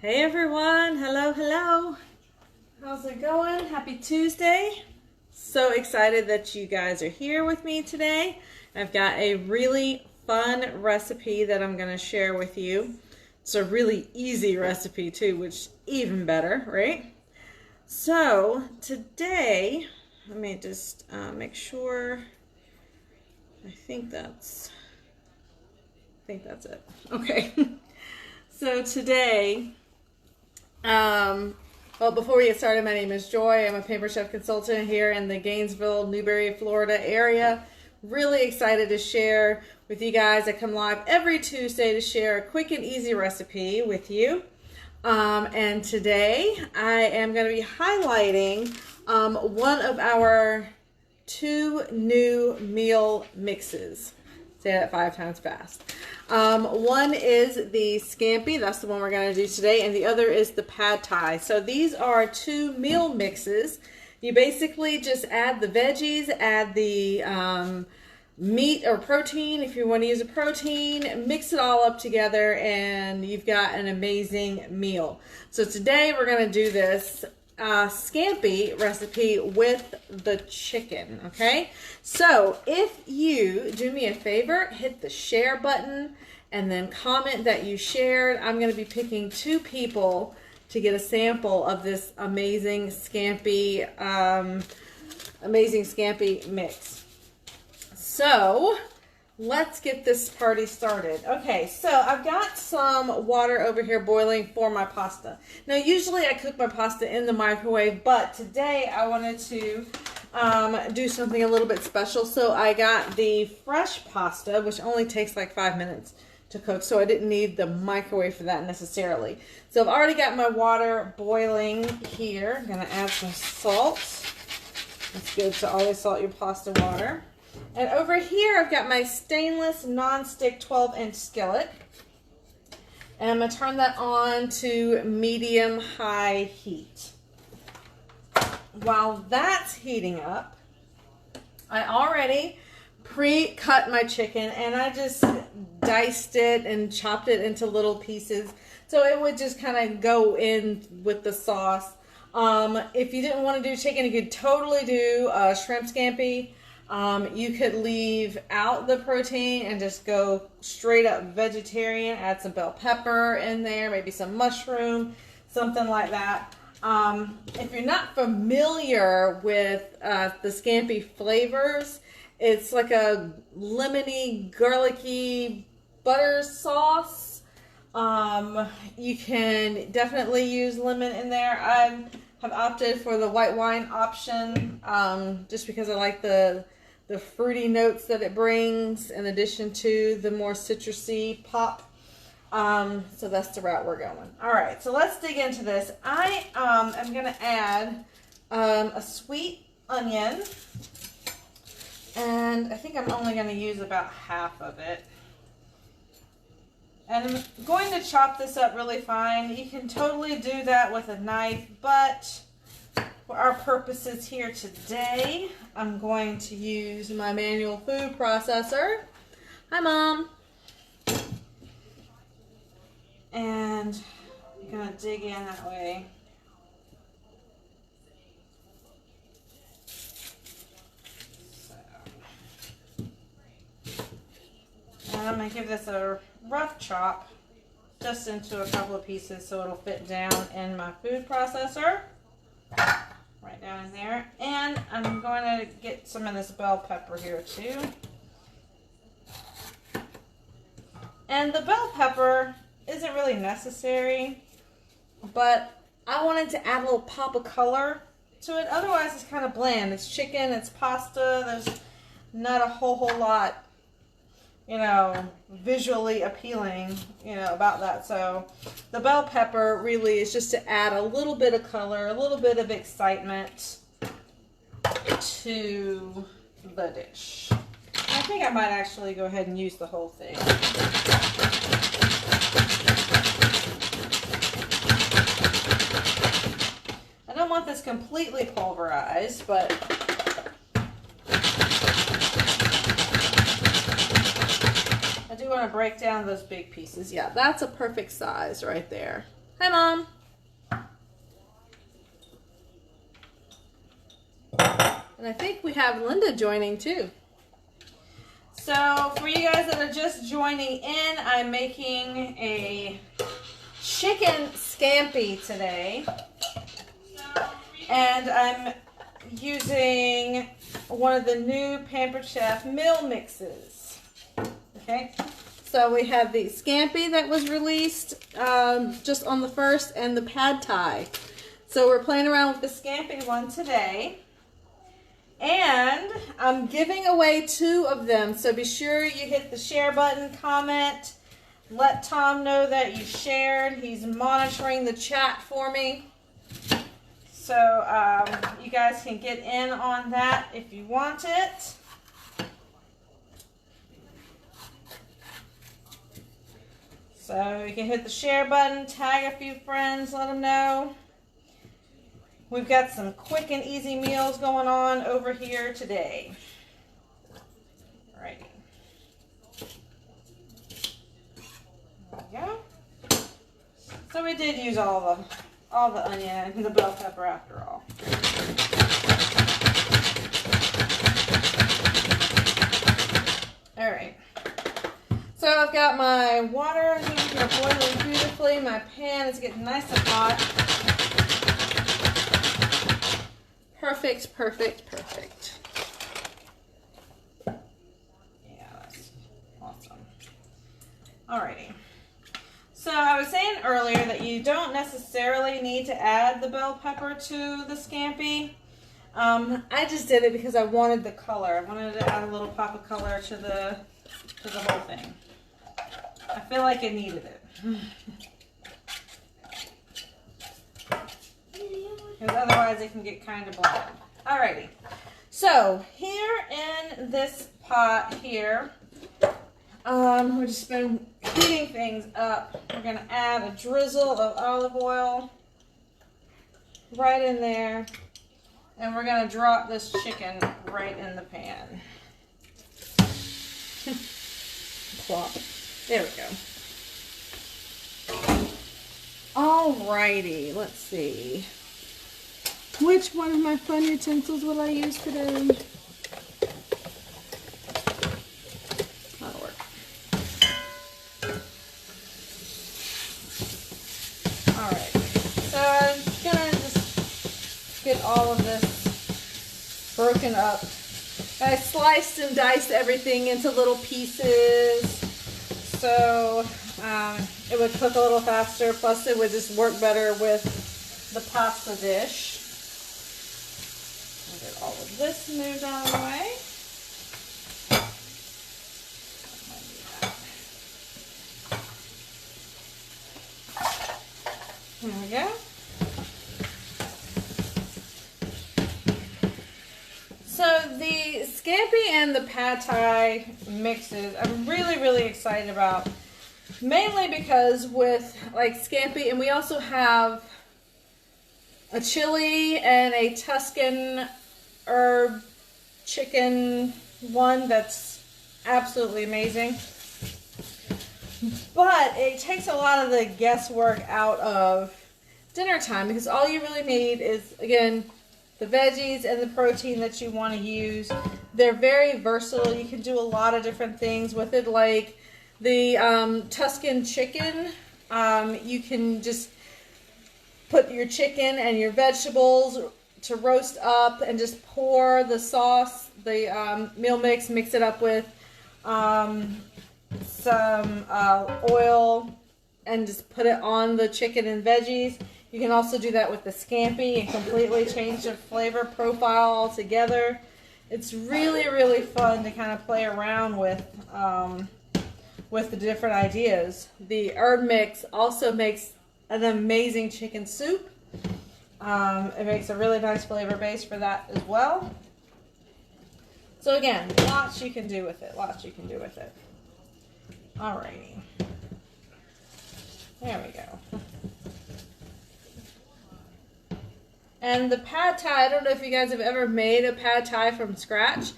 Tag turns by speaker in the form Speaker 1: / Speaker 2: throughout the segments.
Speaker 1: Hey everyone, hello, hello. How's it going? Happy Tuesday. So excited that you guys are here with me today. I've got a really fun recipe that I'm going to share with you. It's a really easy recipe too, which is even better, right? So today, let me just make sure. I think that's it. Okay. So today, well, before we get started, my name is Joy. I'm a paper chef consultant here in the Gainesville, Newberry, Florida area. Really excited to share with you guys. I come live every Tuesday to share a quick and easy recipe with you. And today I am going to be highlighting one of our 2 new meal mixes. Say that 5 times fast. One is the Scampi, that's the one we're going to do today, and the other is the Pad Thai. So these are 2 meal mixes. You basically just add the veggies, add the meat or protein if you want to use a protein, mix it all up together, and you've got an amazing meal. So today we're going to do this Scampi recipe with the chicken, okay? So if you do me a favor, hit the share button and then comment that you shared. I'm going to be picking 2 people to get a sample of this amazing Scampi mix. So let's get this party started. Okay, so I've got some water over here boiling for my pasta. Now, usually I cook my pasta in the microwave, but today I wanted to do something a little bit special. So I got the fresh pasta, which only takes like 5 minutes to cook, so I didn't need the microwave for that necessarily. So I've already got my water boiling here. I'm going to add some salt. It's good to always salt your pasta water. And over here, I've got my stainless non-stick 12-inch skillet. And I'm going to turn that on to medium-high heat. While that's heating up, I already pre-cut my chicken, and I just diced it and chopped it into little pieces so it would just kind of go in with the sauce. If you didn't want to do chicken, you could totally do shrimp scampi. You could leave out the protein and just go straight up vegetarian. Add some bell pepper in there, maybe some mushroom, something like that. If you're not familiar with the Scampi flavors, it's like a lemony, garlicky butter sauce. You can definitely use lemon in there. I have opted for the white wine option just because I like the fruity notes that it brings in addition to the more citrusy pop. So that's the route we're going. All right, so let's dig into this. I am going to add a sweet onion, and I think I'm only going to use about half of it. And I'm going to chop this up really fine. You can totally do that with a knife, but for our purposes here today, I'm going to use my manual food processor. Hi, Mom. And I'm going to dig in that way. And I'm going to give this a rough chop just into a couple of pieces so it'll fit down in my food processor. Right down in there. And I'm going to get some of this bell pepper here too. And the bell pepper isn't really necessary, but I wanted to add a little pop of color to it. Otherwise it's kind of bland. It's chicken, it's pasta, there's not a whole lot, visually appealing, about that. So the bell pepper really is just to add a little bit of color, a little bit of excitement to the dish. I think I might actually go ahead and use the whole thing. I don't want this completely pulverized, but I do want to break down those big pieces. Yeah, that's a perfect size right there. Hi, Mom. And I think we have Linda joining too. So for you guys that are just joining in, I'm making a chicken scampi today. And I'm using one of the new Pampered Chef meal mixes. Okay, so we have the scampi that was released just on the 1st and the pad thai. So we're playing around with the scampi one today. And I'm giving away 2 of them. So be sure you hit the share button, comment, let Tom know that you shared. He's monitoring the chat for me. So you guys can get in on that if you want it. So you can hit the share button, tag a few friends, let them know. We've got some quick and easy meals going on over here today. Alrighty. There we go. So we did use all the onion and the bell pepper after all. Alright. So I've got my water here boiling beautifully. My pan is getting nice and hot. Perfect, perfect, perfect. Yeah, that's awesome. Alrighty. So I was saying earlier that you don't necessarily need to add the bell pepper to the scampi. I just did it because I wanted the color. I wanted to add a little pop of color to the whole thing. I feel like it needed it. Because otherwise it can get kind of bland. Alrighty. So here in this pot here, we've just been heating things up. We're going to add a drizzle of olive oil right in there. And we're going to drop this chicken right in the pan. Plop. There we go. Alrighty, let's see. Which one of my fun utensils will I use today? That'll work. Alright, so I'm gonna just get all of this broken up. I sliced and diced everything into little pieces, so it would cook a little faster, plus it would just work better with the pasta dish. I'll get all of this moved out of the way. There we go. So the scampi and the pad thai mixes, I'm really excited about. Mainly because with like scampi, and we also have a chili and a Tuscan herb chicken one that's absolutely amazing. But it takes a lot of the guesswork out of dinner time because all you really need is, again, the veggies and the protein that you want to use. They're very versatile. You can do a lot of different things with it, like the Tuscan chicken. You can just put your chicken and your vegetables to roast up and just pour the sauce, the meal mix, mix it up with some oil and just put it on the chicken and veggies. You can also do that with the scampi and completely change the flavor profile altogether. It's really fun to kind of play around with the different ideas. The herb mix also makes an amazing chicken soup. It makes a really nice flavor base for that as well. So again, lots you can do with it. Lots you can do with it. Alrighty. There we go. And the pad thai, I don't know if you guys have ever made a pad thai from scratch,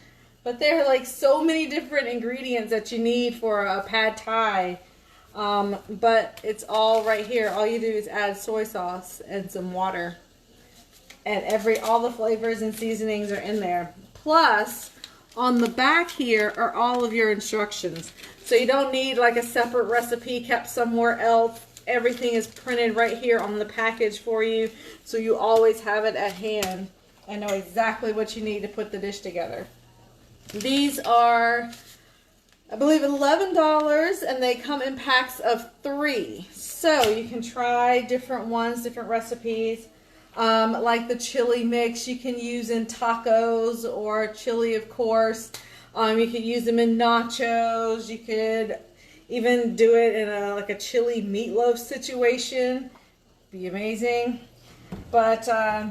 Speaker 1: but there are like so many different ingredients that you need for a pad thai. But it's all right here. All you do is add soy sauce and some water. And all the flavors and seasonings are in there. Plus, on the back here are all of your instructions. So you don't need like a separate recipe kept somewhere else. Everything is printed right here on the package for you. So you always have it at hand and know exactly what you need to put the dish together. These are, I believe, $11, and they come in packs of 3. So you can try different ones, different recipes. Like the chili mix you can use in tacos, or chili, of course. You could use them in nachos. You could even do it in like a chili meatloaf situation. Be amazing. But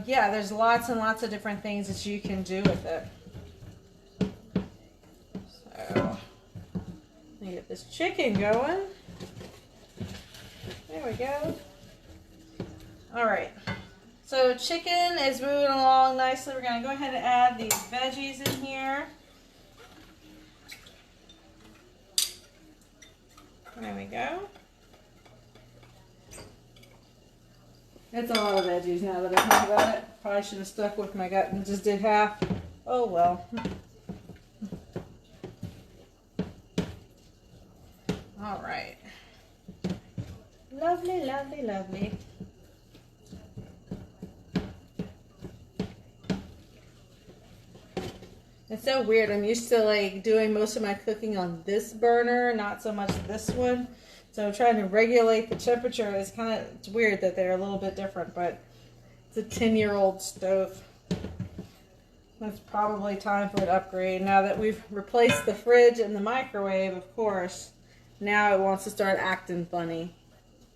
Speaker 1: yeah, there's lots and lots of different things that you can do with it. So let me get this chicken going. There we go. All right. So chicken is moving along nicely. We're going to go ahead and add these veggies in here. There we go. That's a lot of veggies now that I think about it. Probably should have stuck with my gut and just did half. Oh well. All right. Lovely, lovely, lovely. It's so weird. I'm used to like doing most of my cooking on this burner, not so much this one. So trying to regulate the temperature is it's weird that they're a little bit different, but it's a 10-year-old stove. It's probably time for an upgrade. Now that we've replaced the fridge and the microwave, of course, now it wants to start acting funny.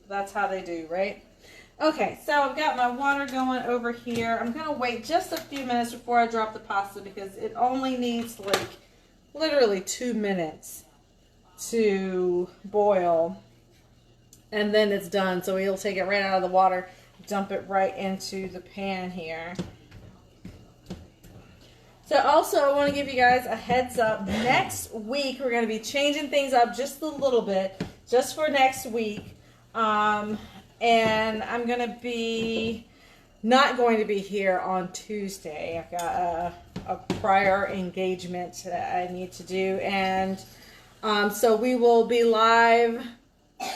Speaker 1: That's how they do, right? Okay, so I've got my water going over here. I'm going to wait just a few minutes before I drop the pasta because it only needs like literally 2 minutes to boil. And then it's done. So we'll take it right out of the water, dump it right into the pan here. So also I want to give you guys a heads up. Next week we're going to be changing things up just a little bit, just for next week. And I'm going to be not going to be here on Tuesday. I've got a prior engagement that I need to do. And so we will be live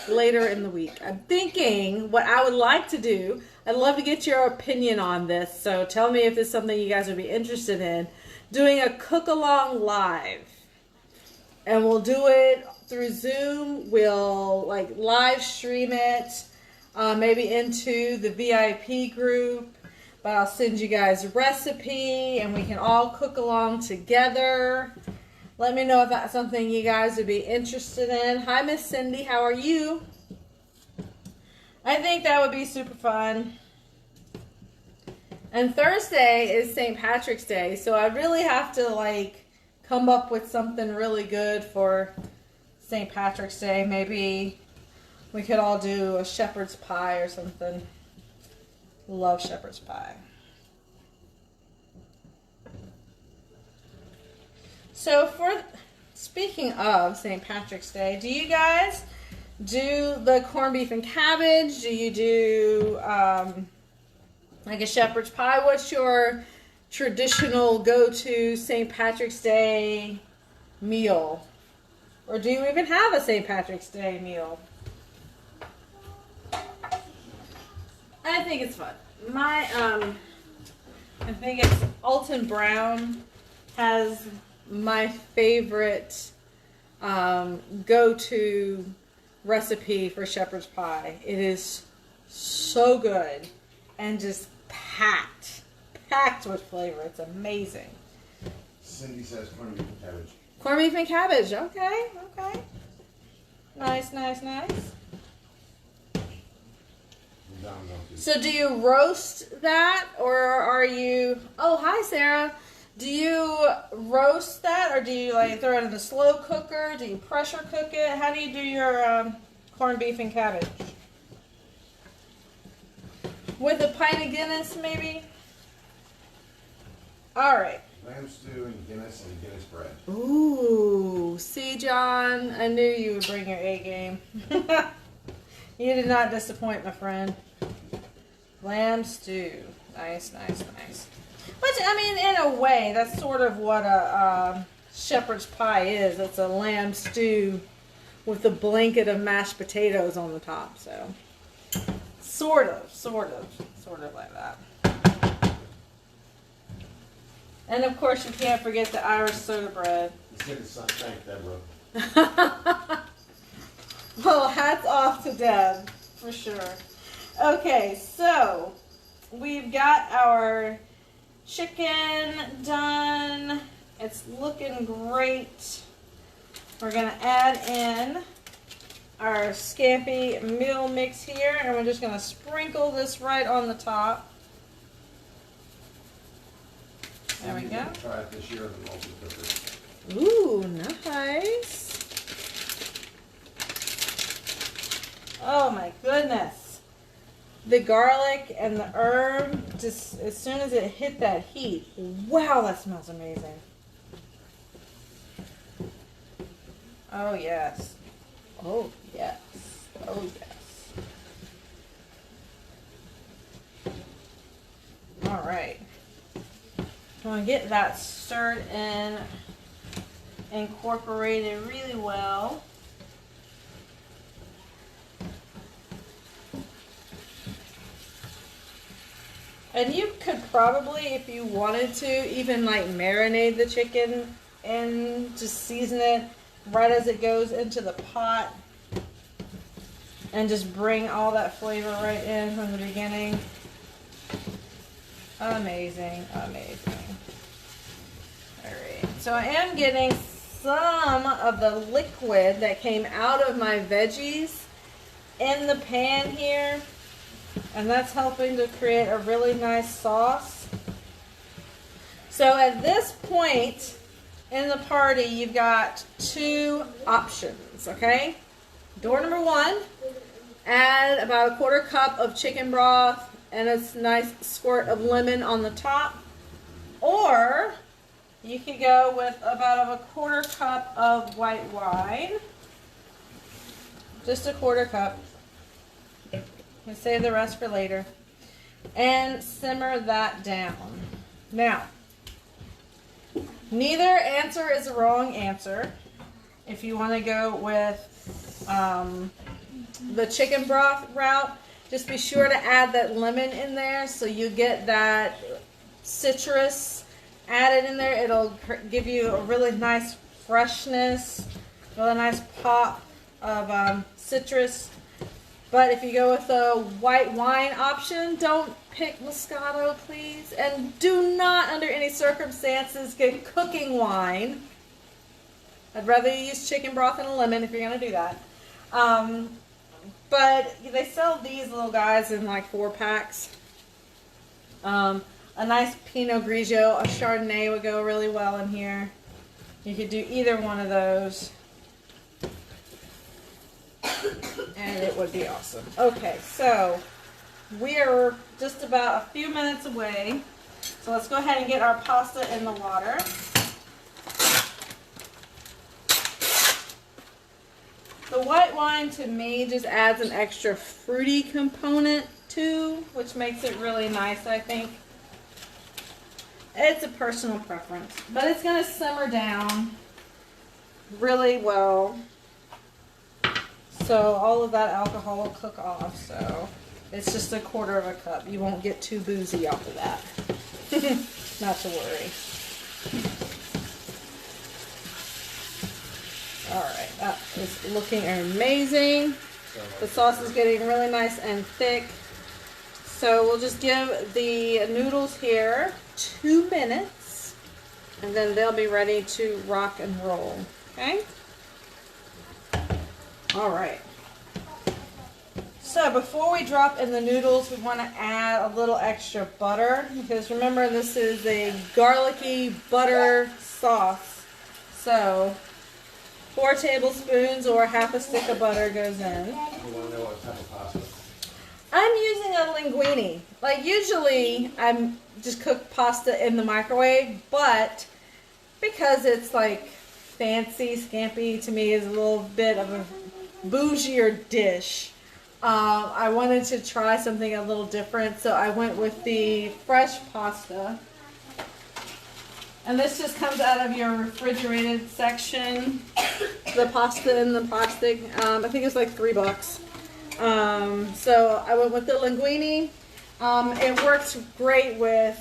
Speaker 1: later in the week. I'm thinking what I would like to do, I'd love to get your opinion on this. So tell me if this is something you guys would be interested in. Doing a cook-along live. And we'll do it through Zoom. We'll like live stream it. Maybe into the VIP group, but I'll send you guys a recipe and we can all cook along together. Let me know if that's something you guys would be interested in. Hi, Miss Cindy, how are you? I think that would be super fun. And Thursday is St. Patrick's Day, so I really have to like come up with something really good for St. Patrick's Day. Maybe we could all do a shepherd's pie or something. Love shepherd's pie. So speaking of St. Patrick's Day, do you guys do the corned beef and cabbage? Do you do like a shepherd's pie? What's your traditional go-to St. Patrick's Day meal? Or do you even have a St. Patrick's Day meal? I think it's fun. I think it's Alton Brown has my favorite go-to recipe for shepherd's pie. It is so good and just packed with flavor. It's amazing.
Speaker 2: Cindy says corned beef and cabbage.
Speaker 1: Corned beef and cabbage. Okay, okay. Nice, nice, nice. So do you roast that, or are you... Oh, hi, Sarah. Do you roast that, or do you like throw it in a slow cooker? Do you pressure cook it? How do you do your corned beef and cabbage? With a pint of Guinness, maybe? All right.
Speaker 2: Lamb stew and Guinness bread.
Speaker 1: Ooh, see, John, I knew you would bring your A game. You did not disappoint, my friend. Lamb stew. Nice, nice, nice. Which, I mean, in a way, that's sort of what a shepherd's pie is. It's a lamb stew with a blanket of mashed potatoes on the top. So, sort of like that. And of course, you can't forget the Irish soda bread.
Speaker 2: Thank Deborah.
Speaker 1: Well, hats off to Deb, for sure. Okay, so we've got our chicken done. It's looking great. We're going to add in our Scampi meal mix here, and we're just going to sprinkle this right on the top. There we go.
Speaker 2: Try it this year with the multi-cooker.
Speaker 1: Ooh, nice. Oh my goodness. The garlic and the herb, just as soon as it hit that heat, wow, that smells amazing. Oh yes. Oh yes. Oh yes. All right. I'm going to get that stirred in, incorporated really well. And you could probably, if you wanted to, even like marinate the chicken and just season it right as it goes into the pot. And just bring all that flavor right in from the beginning. Amazing, amazing. Alright, so I am getting some of the liquid that came out of my veggies in the pan here. And that's helping to create a really nice sauce. So at this point in the party, you've got two options, okay? Door number one, add about a 1/4 cup of chicken broth and a nice squirt of lemon on the top. Or you could go with about a 1/4 cup of white wine. Just a 1/4 cup. And save the rest for later. And simmer that down. Now, neither answer is a wrong answer. If you want to go with the chicken broth route, just be sure to add that lemon in there so you get that citrus added in there. It'll give you a really nice freshness, really nice pop of citrus. But if you go with the white wine option, don't pick Moscato, please. And do not, under any circumstances, get cooking wine. I'd rather you use chicken broth and a lemon if you're going to do that. But they sell these little guys in like 4-packs. A nice Pinot Grigio, a Chardonnay would go really well in here. You could do either one of those. And it would be awesome. Okay, so we are just about a few minutes away. So let's go ahead and get our pasta in the water. The white wine to me just adds an extra fruity component too, which makes it really nice, I think. It's a personal preference, but it's going to simmer down really well. So all of that alcohol will cook off, so it's just a 1/4 cup. You won't get too boozy off of that. Not to worry. Alright, that is looking amazing. The sauce is getting really nice and thick. So we'll just give the noodles here 2 minutes, and then they'll be ready to rock and roll. Okay? All right. So before we drop in the noodles, we want to add a little extra butter, because remember, this is a garlicky butter sauce. So 4 tablespoons or 1/2 stick of butter goes in.
Speaker 2: You want to know what type of pasta?
Speaker 1: I'm using a linguine. Like usually I'm just cook pasta in the microwave, but because it's like fancy, Scampi to me is a little bit of a bougier dish. I wanted to try something a little different, so I went with the fresh pasta. And this just comes out of your refrigerated section. The pasta in the plastic. I think it's like $3. So I went with the linguine. It works great with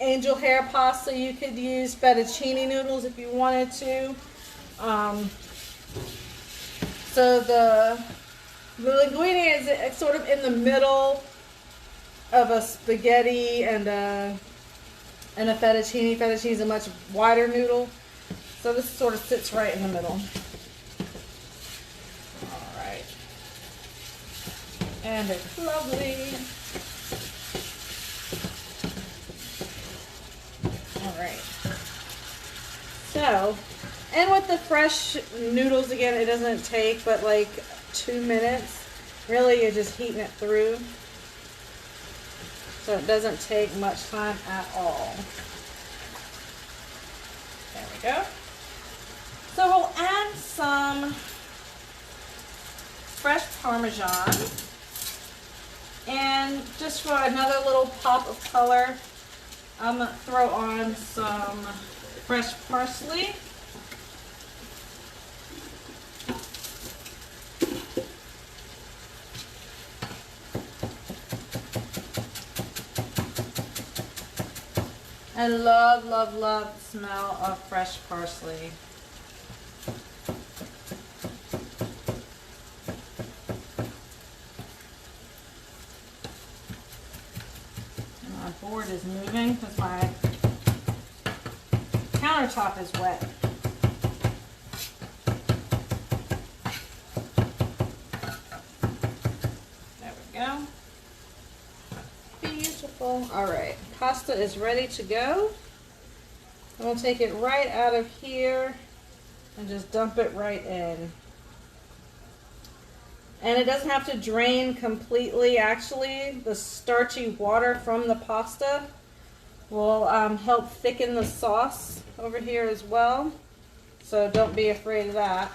Speaker 1: angel hair pasta. You could use fettuccine noodles if you wanted to. So the linguine is sort of in the middle of a spaghetti and a fettuccine. Fettuccine is a much wider noodle. So this sort of sits right in the middle. Alright. And it's lovely. Alright. So, and with the fresh noodles, again, it doesn't take but like 2 minutes. Really, you're just heating it through. So it doesn't take much time at all. There we go. So we'll add some fresh Parmesan. And just for another little pop of color, I'm going to throw on some fresh parsley. I love, love, love the smell of fresh parsley. And my board is moving because my countertop is wet. There we go. Beautiful. All right, pasta is ready to go. I'm gonna take it right out of here and just dump it right in. And it doesn't have to drain completely. Actually, the starchy water from the pasta will help thicken the sauce over here as well. So don't be afraid of that.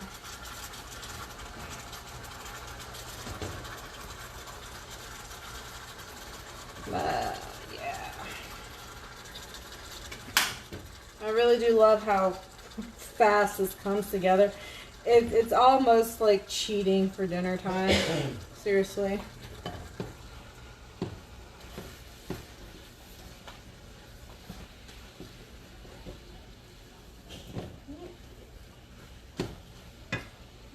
Speaker 1: Yeah. I really do love how fast this comes together. It's almost like cheating for dinner time. Seriously.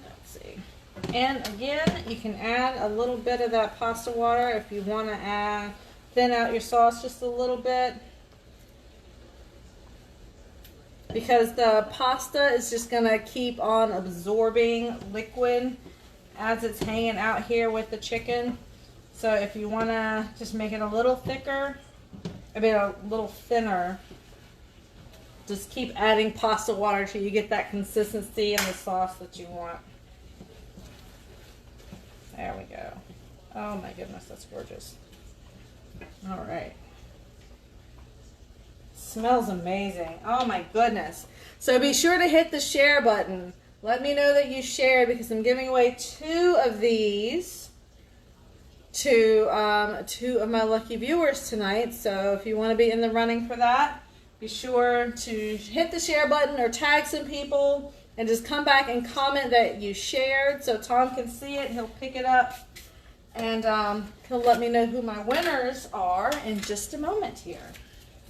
Speaker 1: Let's see. And again, you can add a little bit of that pasta water if you want to thin out your sauce just a little bit. Because the pasta is just going to keep on absorbing liquid as it's hanging out here with the chicken. So if you want to just make it a little thicker, a little thinner, just keep adding pasta water till you get that consistency in the sauce that you want. There we go. Oh my goodness, that's gorgeous. All right. Smells amazing. Oh my goodness. So be sure to hit the share button. Let me know that you shared because I'm giving away 2 of these to 2 of my lucky viewers tonight. So if you want to be in the running for that, be sure to hit the share button or tag some people and just come back and comment that you shared so Tom can see it. He'll pick it up and he'll let me know who my winners are in just a moment here.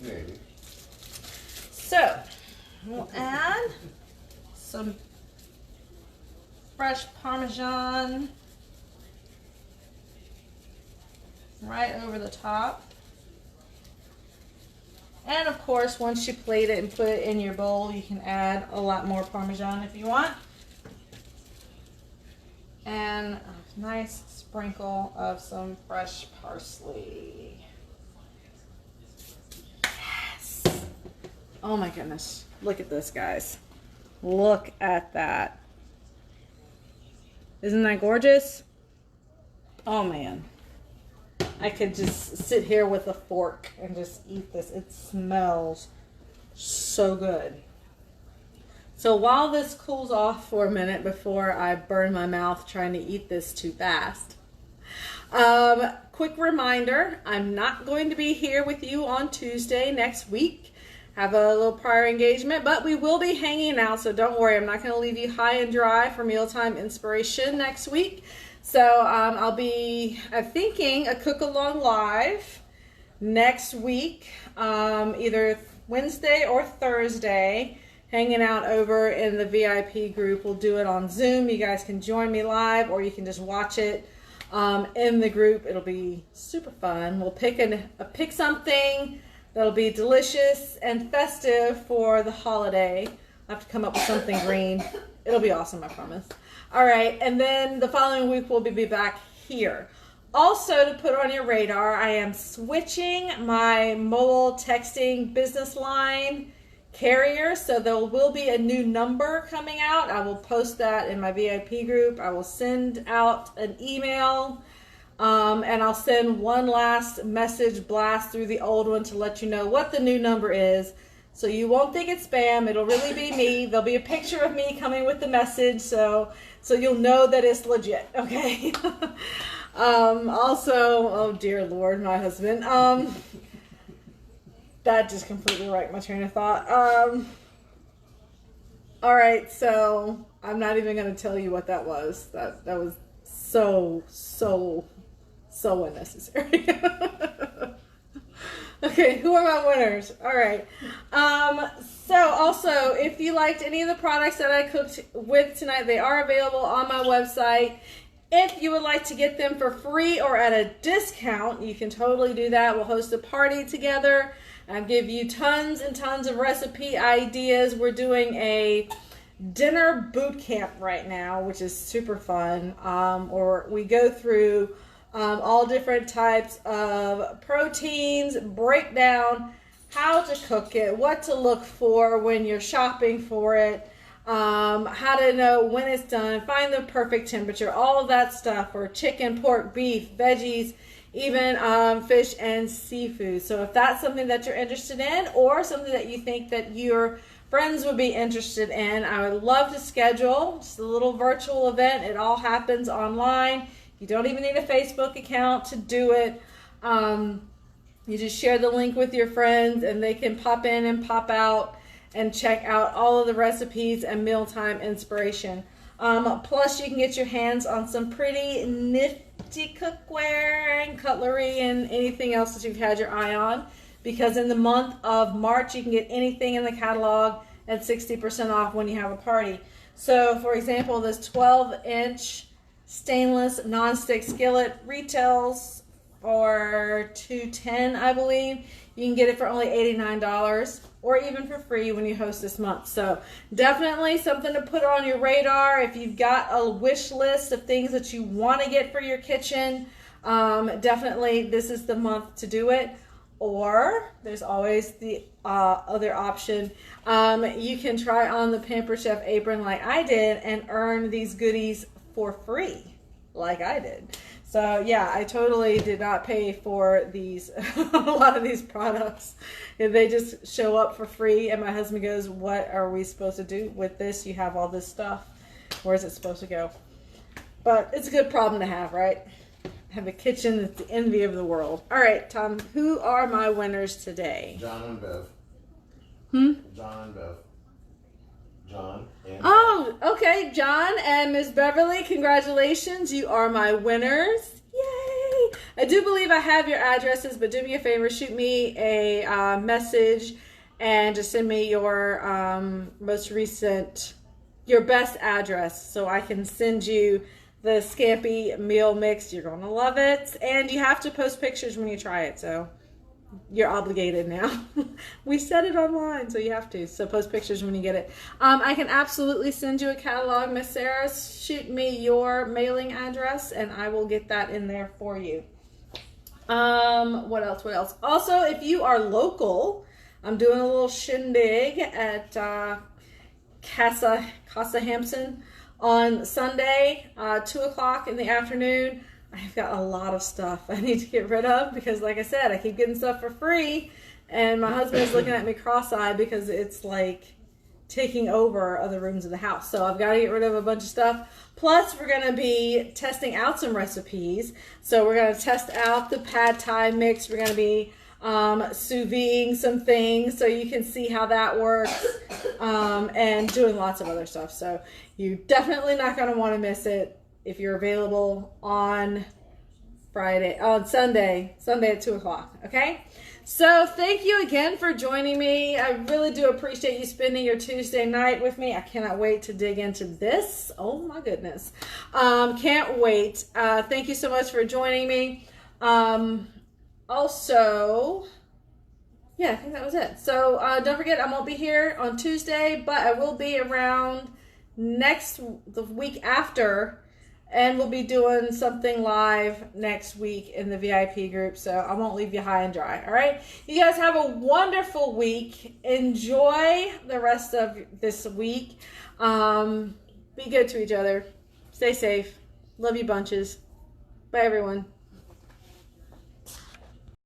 Speaker 2: Maybe.
Speaker 1: So, we'll add some fresh Parmesan right over the top. And of course, once you plate it and put it in your bowl, you can add a lot more Parmesan if you want. And a nice sprinkle of some fresh parsley. Oh my goodness. Look at this, guys. Look at that. Isn't that gorgeous? Oh man. I could just sit here with a fork and just eat this. It smells so good. So while this cools off for a minute before I burn my mouth trying to eat this too fast, quick reminder, I'm not going to be here with you on Tuesday next week. Have a little prior engagement, but we will be hanging out, so don't worry. I'm not going to leave you high and dry for mealtime inspiration next week. So I'll be, I'm thinking, a cook-along live next week, either Wednesday or Thursday, hanging out over in the VIP group. We'll do it on Zoom. You guys can join me live, or you can just watch it in the group. It'll be super fun. We'll pick something that'll be delicious and festive for the holiday. I'll have to come up with something green. It'll be awesome, I promise. All right, and then the following week we'll be back here. Also, to put on your radar, I am switching my mobile texting business line carrier, so there will be a new number coming out. I will post that in my VIP group. I will send out an email, and I'll send one last message blast through the old one to let you know what the new number is, so you won't think it's spam. It'll really be me. There'll be a picture of me coming with the message, so you'll know that it's legit, okay? Also, oh dear Lord, my husband, that just completely wrecked my train of thought. All right, so I'm not even going to tell you what that was. That was so unnecessary. Okay, who are my winners? All right. So also, if you liked any of the products that I cooked with tonight, they are available on my website. If you would like to get them for free or at a discount, you can totally do that. We'll host a party together. I'll give you tons and tons of recipe ideas. We're doing a dinner boot camp right now, which is super fun. Or we go through all different types of proteins, break down how to cook it, what to look for when you're shopping for it, how to know when it's done, find the perfect temperature, all of that stuff, or chicken, pork, beef, veggies, even fish and seafood. So if that's something that you're interested in, or something that you think that your friends would be interested in, I would love to schedule just a little virtual event. It all happens online. You don't even need a Facebook account to do it. You just share the link with your friends, and they can pop in and pop out and check out all of the recipes and mealtime inspiration. Plus, you can get your hands on some pretty nifty cookware and cutlery and anything else that you've had your eye on, because in the month of March, you can get anything in the catalog at 60% off when you have a party. So, for example, this 12-inch stainless nonstick skillet retails for $210, I believe. You can get it for only $89, or even for free when you host this month. So definitely something to put on your radar. If you've got a wish list of things that you want to get for your kitchen, definitely this is the month to do it. Or there's always the other option. You can try on the Pamper Chef apron like I did and earn these goodies for free like I did. So yeah, I totally did not pay for these, a lot of these products. They just show up for free, and my husband goes, what are we supposed to do with this? You have all this stuff. Where's it supposed to go? But it's a good problem to have, right? Have a kitchen that's the envy of the world. All right, Tom, who are my winners today?
Speaker 2: John and Bev. John and Bev. John and
Speaker 1: Oh, okay, John and Miss Beverly, congratulations. You are my winners. Yay! I do believe I have your addresses, but do me a favor, shoot me a message and just send me your most recent, your best address, so I can send you the Scampi meal mix. You're going to love it. And you have to post pictures when you try it, so you're obligated now. We set it online, so you have to. So post pictures when you get it. I can absolutely send you a catalog, Miss Sarah. Shoot me your mailing address, and I will get that in there for you. What else? Also, if you are local, I'm doing a little shindig at Casa Hampson on Sunday, 2 o'clock in the afternoon. I've got a lot of stuff I need to get rid of because, like I said, I keep getting stuff for free, and my husband is looking at me cross-eyed because it's like taking over other rooms of the house. So I've got to get rid of a bunch of stuff. Plus, we're going to be testing out some recipes. So we're going to test out the pad thai mix. We're going to be sous videing some things so you can see how that works, and doing lots of other stuff. So you're definitely not going to want to miss it if you're available on Sunday at 2 o'clock. Okay. So thank you again for joining me. I really do appreciate you spending your Tuesday night with me. I cannot wait to dig into this. Oh my goodness. Can't wait. Thank you so much for joining me. Also, yeah, I think that was it. So don't forget, I won't be here on Tuesday, but I will be around the week after, and we'll be doing something live next week in the VIP group, so I won't leave you high and dry. All right, you guys have a wonderful week. Enjoy the rest of this week. Be good to each other. Stay safe. Love you bunches. Bye, everyone.